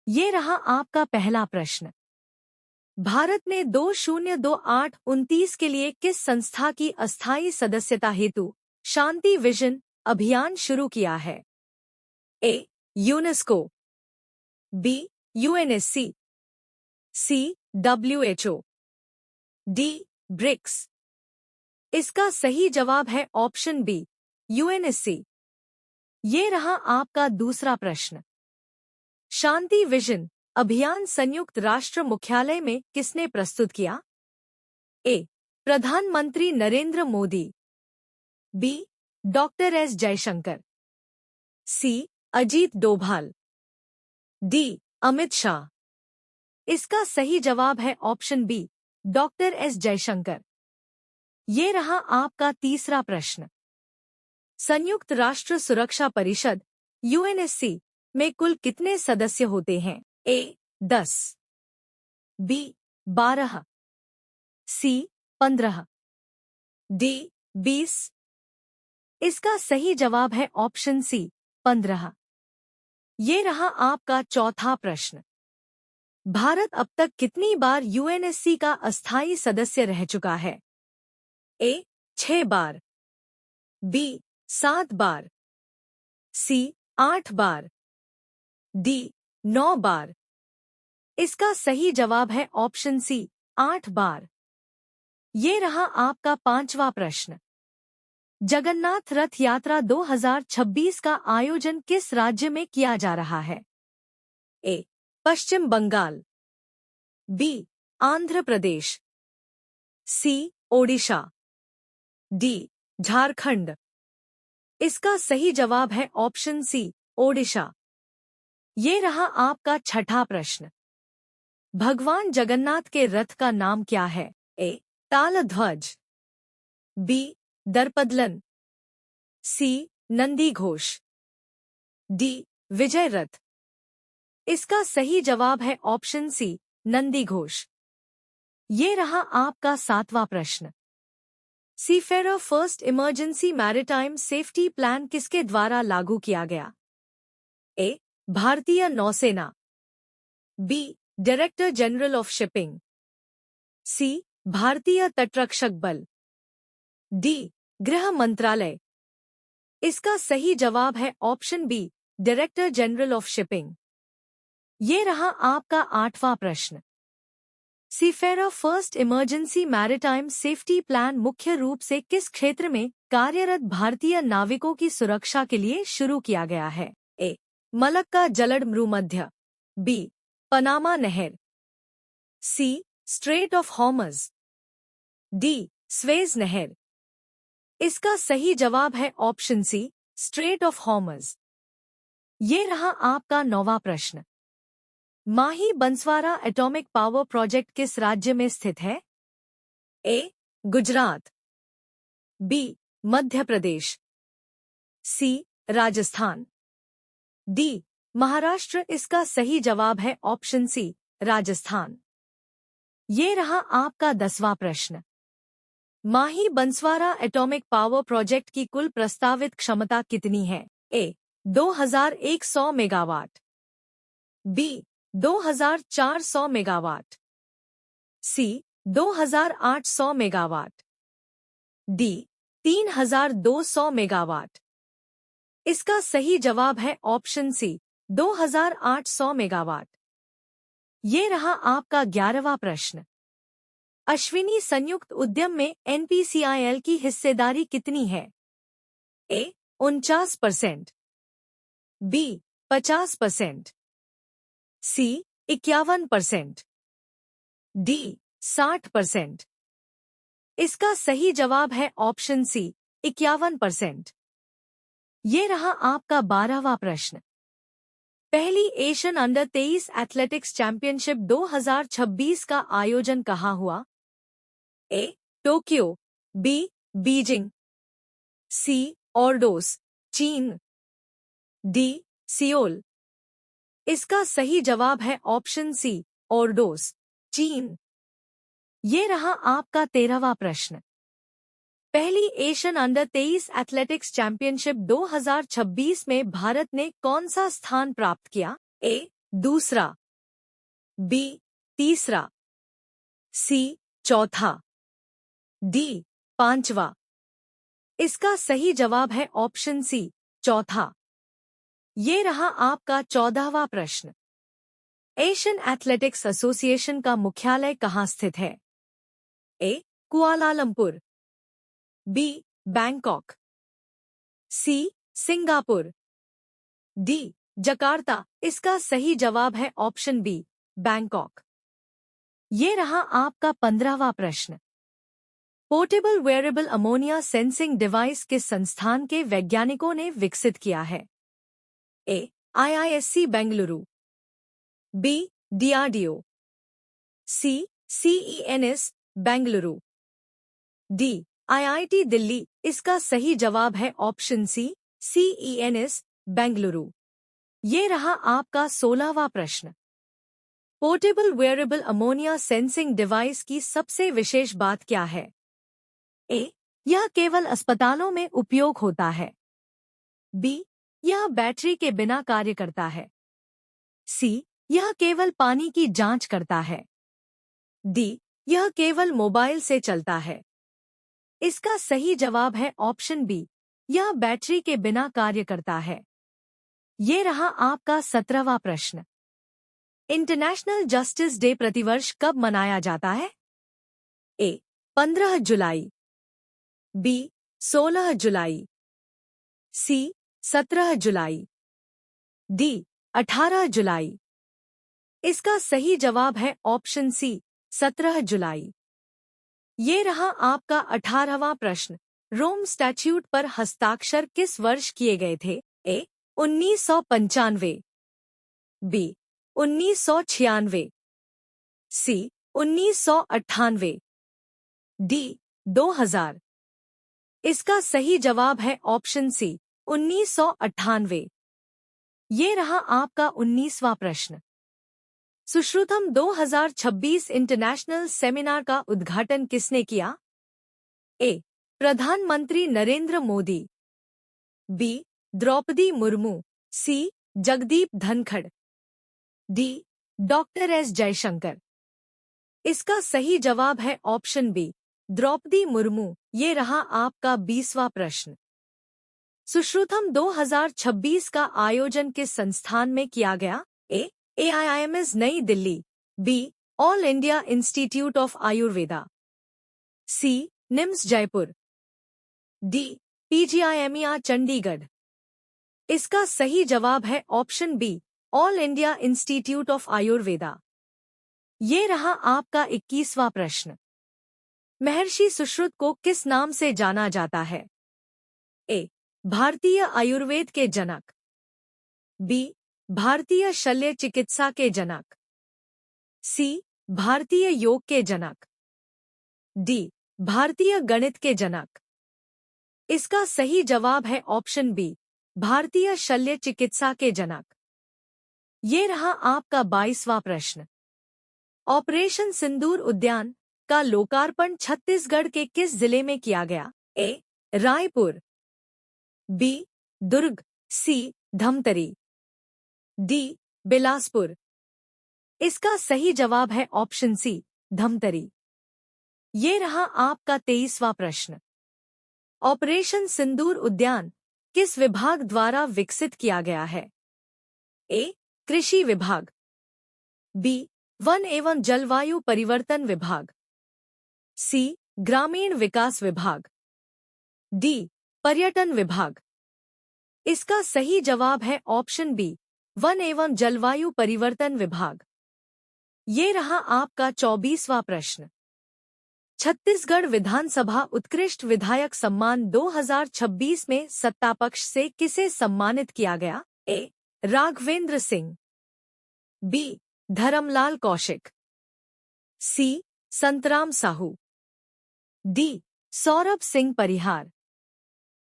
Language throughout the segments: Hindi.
ये रहा आपका पहला प्रश्न। भारत ने 2028-29 के लिए किस संस्था की अस्थायी सदस्यता हेतु शांति विजन अभियान शुरू किया है? A. UNESCO, B. UNSC, C. WHO, D. BRICS. इसका सही जवाब है ऑप्शन बी, यूएनएससी। ये रहा आपका दूसरा प्रश्न। शांति विजन अभियान संयुक्त राष्ट्र मुख्यालय में किसने प्रस्तुत किया? ए. प्रधानमंत्री Narendra Modi, B. Doctor S Jaishankar, C. Ajit Doval, D. Amit Shah. इसका सही जवाब है option B, doctor S Jaishankar. ये रहा आपका तीसरा प्रश्न। संयुक्त राष्ट्र सुरक्षा परिषद यूएनएससी में कुल कितने सदस्य होते हैं? ए. 10, बी. 12, सी. 15, डी. 20। इसका सही जवाब है ऑप्शन सी, 15। ये रहा आपका चौथा प्रश्न। भारत अब तक कितनी बार यूएनएससी का अस्थायी सदस्य रह चुका है? ए. 6 बार, बी. 7 बार, सी. 8 बार, डी. 9 बार। इसका सही जवाब है ऑप्शन सी, 8 बार। ये रहा आपका पांचवा प्रश्न। जगन्नाथ रथ यात्रा 2026 का आयोजन किस राज्य में किया जा रहा है? ए. पश्चिम बंगाल, बी. आंध्र प्रदेश, सी. ओडिशा, डी. झारखंड। इसका सही जवाब है ऑप्शन सी, ओडिशा। ये रहा आपका छठा प्रश्न। भगवान जगन्नाथ के रथ का नाम क्या है? ए. तालध्वज, बी. दर्पदलन, सी. नंदीघोष, डी. विजय रथ। इसका सही जवाब है ऑप्शन सी, नंदीघोष। ये रहा आपका सातवां प्रश्न। Seafare first emergency maritime safety plan किसके द्वारा लागू किया गया? ए. भारतीय नौसेना, B. Director general of shipping, C. भारतीय तटरक्षक बल, डी. गृह मंत्रालय। इसका सही जवाब है option B, director general of shipping. ये रहा आपका आठवां प्रश्न। Seafare first emergency maritime safety plan मुख्य रूप से किस क्षेत्र में कार्यरत भारतीय नाविकों की सुरक्षा के लिए शुरू किया गया है? ए. मलक्का जलमरूमध्य, बी. पनामा नहर, C. Strait of Hormuz, D. Suez नहर। इसका सही जवाब है option C, strait of Hormuz. ये रहा आपका नौवां प्रश्न। Mahi Banswara atomic power project किस राज्य में स्थित है? A. Gujarat, B. Madhya Pradesh, C. Rajasthan, D. Maharashtra. इसका सही जवाब है ऑप्शन सी, राजस्थान। ये रहा आपका 10वां प्रश्न। Mahi Banswara atomic power project की कुल प्रस्तावित क्षमता कितनी है? ए. 2100 मेगावाट, बी. 2400 मेगावाट, सी. 2800 मेगावाट, डी. 3200 मेगावाट। इसका सही जवाब है ऑप्शन सी, 2800 मेगावाट। ये रहा आपका 11वां प्रश्न। अश्विनी संयुक्त उद्यम में एनपीसीआईएल की हिस्सेदारी कितनी है? ए. 49%, बी. 50%, सी. 51%, डी. 60%। इसका सही जवाब है ऑप्शन सी, 51%। ये रहा आपका 12वां प्रश्न। पहली एशियन अंडर 23 एथलेटिक्स चैंपियनशिप 2026 का आयोजन कहाँ हुआ? A. Tokyo, B. Beijing, C. Ordos, चीन, डी. सियोल। इसका सही जवाब है ऑप्शन सी, ऑर्डोस, चीन। ये रहा आपका 13वां प्रश्न। पहली एशियन अंडर 23 एथलेटिक्स चैंपियनशिप 2026 में भारत ने कौन सा स्थान प्राप्त किया? ए. दूसरा, बी तीसरा, सी चौथा, डी पांचवा। इसका सही जवाब है ऑप्शन सी, चौथा। ये रहा आपका 14वां प्रश्न। एशियन एथलेटिक्स एसोसिएशन का मुख्यालय कहाँ स्थित है? A Kuala Lumpur, B Bangkok, C Singapore, D Jakarta. इसका सही जवाब है ऑप्शन बी, बैंकॉक। ये रहा आपका 15वां प्रश्न। Portable wearable ammonia sensing device किस संस्थान के वैज्ञानिकों ने विकसित किया है? ए आईआईएससी बेंगलुरु, बी डीआरडीओ, सी सीईएनएस बेंगलुरु, डी आईआईटी दिल्ली। इसका सही जवाब है ऑप्शन सी, सीईएनएस बेंगलुरु। ये रहा आपका 16वां प्रश्न। Portable wearable ammonia sensing device की सबसे विशेष बात क्या है? ए यह केवल अस्पतालों में उपयोग होता है, बी यह बैटरी के बिना कार्य करता है, सी यह केवल पानी की जांच करता है, डी यह केवल मोबाइल से चलता है। इसका सही जवाब है ऑप्शन बी, यह बैटरी के बिना कार्य करता है। ये रहा आपका 17वां प्रश्न। इंटरनेशनल जस्टिस डे प्रतिवर्ष कब मनाया जाता है? ए 15 जुलाई, बी 16 जुलाई, सी 17 जुलाई, डी 18 जुलाई। इसका सही जवाब है ऑप्शन सी, 17 जुलाई। ये रहा आपका 18वां प्रश्न। रोम स्टैट्यूट पर हस्ताक्षर किस वर्ष किए गए थे? ए 1995, बी 1996, सी 1998, डी 2000। इसका सही जवाब है ऑप्शन सी, 1998। ये रहा आपका 19वां प्रश्न। सुश्रुतम 2026 इंटरनेशनल सेमिनार का उद्घाटन किसने किया? ए प्रधानमंत्री Narendra Modi, B Draupadi Murmu, C Jagdeep Dhankhar, D doctor S Jaishankar. इसका सही जवाब है ऑप्शन बी, द्रौपदी मुर्मू। ये रहा आपका 20वां प्रश्न। सुश्रुतम 2026 का आयोजन किस संस्थान में किया गया? A AIIMS Nai Delhi, B all India institute of Ayurveda, C NIMS Jaipur, D PGIMER Chandigarh. इसका सही जवाब है option B, all India institute of Ayurveda. ये रहा आपका 21वां प्रश्न। महर्षि सुश्रुत को किस नाम से जाना जाता है? ए भारतीय आयुर्वेद के जनक, बी भारतीय शल्य चिकित्सा के जनक, सी भारतीय योग के जनक, डी भारतीय गणित के जनक। इसका सही जवाब है ऑप्शन बी, भारतीय शल्य चिकित्सा के जनक। ये रहा आपका 22वां प्रश्न। ऑपरेशन सिंदूर उद्यान का लोकार्पण छत्तीसगढ़ के किस जिले में किया गया? ए रायपुर, बी दुर्ग, सी धमतरी, डी बिलासपुर। इसका सही जवाब है ऑप्शन सी, धमतरी। ये रहा आपका 23वां प्रश्न। ऑपरेशन सिंदूर उद्यान किस विभाग द्वारा विकसित किया गया है? ए कृषि विभाग, बी वन एवं जलवायु परिवर्तन विभाग, सी ग्रामीण विकास विभाग, डी पर्यटन विभाग। इसका सही जवाब है ऑप्शन बी, वन एवं जलवायु परिवर्तन विभाग। ये रहा आपका 24वां प्रश्न। छत्तीसगढ़ विधानसभा उत्कृष्ट विधायक सम्मान 2026 में सत्तापक्ष से किसे सम्मानित किया गया? ए राघवेंद्र सिंह, बी धरमलाल कौशिक, सी संतराम साहू, डी सौरभ सिंह परिहार।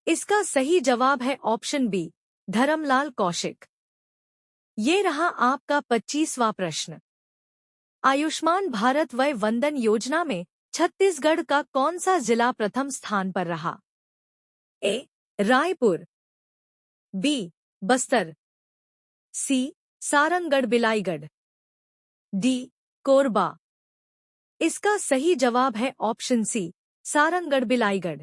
इसका सही जवाब है ऑप्शन बी, धरमलाल कौशिक। ये रहा आपका 25वां प्रश्न। आयुष्मान भारत वय वंदन योजना में छत्तीसगढ़ का कौन सा जिला प्रथम स्थान पर रहा? ए रायपुर, बी बस्तर, सी सारंगगढ़ बिलाईगढ़। डी कोरबा। इसका सही जवाब है ऑप्शन सी, सारंगगढ़ बिलाईगढ़।